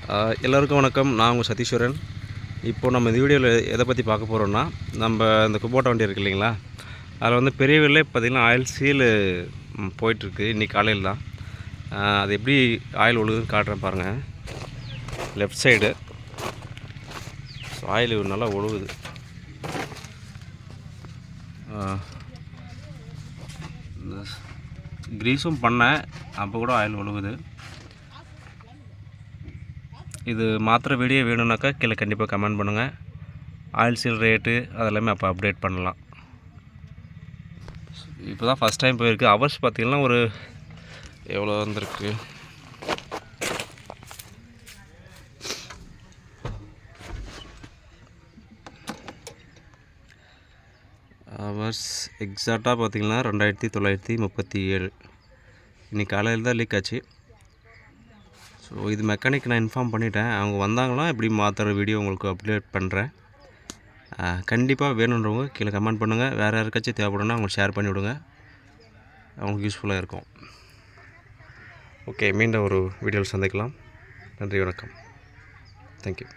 எல்லோருக்கும் வணக்கம். நான் உங்கள் சதீஸ்வரன். இப்போது நம்ம இந்த வீடியோவில் எதை பற்றி பார்க்க போகிறோன்னா, நம்ம இந்த குபோட்டா வண்டி இருக்குது இல்லைங்களா, அதில் வந்து பெரிய வீல்லே பார்த்திங்கன்னா ஆயில் சீலு போயிட்டுருக்கு. இன்றைக்கி காலையில் தான் அது எப்படி ஆயில் ஒழுகுதுன்னு காட்டுறேன் பாருங்கள். லெஃப்ட் சைடு ஆயில் நல்லா ஒழுகுது. க்ரீஸும் பண்ணேன், அப்போ கூட ஆயில் ஒழுகுது. இது மாத்திர வீடியோ வேணும்னாக்கா கீழே கண்டிப்பாக கமெண்ட் பண்ணுங்கள். ஆயில் சீல் ரேட்டு அதெல்லாமே அப்போ அப்டேட் பண்ணலாம். இப்போ தான் ஃபஸ்ட் டைம் போயிருக்கு. ஹவர்ஸ் பார்த்திங்கன்னா ஒரு எவ்வளோ வந்திருக்கு, ஹவர்ஸ் எக்ஸாக்டாக பார்த்திங்கன்னா 2937. இன்றைக்கி காலையில் தான் லீக் ஆச்சு. ஸோ இது மெக்கானிக் நான் இன்ஃபார்ம் பண்ணிட்டேன். அவங்க வந்தாங்கன்னா எப்படி மாற்றுற வீடியோ உங்களுக்கு அப்டேட் பண்ணுறேன். கண்டிப்பாக வேணுன்றவங்க கீழே கமெண்ட் பண்ணுங்கள். வேறு யாருக்காச்சும் தேவைப்படுன்னா அவங்களுக்கு ஷேர் பண்ணி விடுங்க, அவங்களுக்கு யூஸ்ஃபுல்லாக இருக்கும். ஓகே, மீண்டும் ஒரு வீடியோவில் சந்திக்கலாம். நன்றி, வணக்கம். தேங்க்யூ.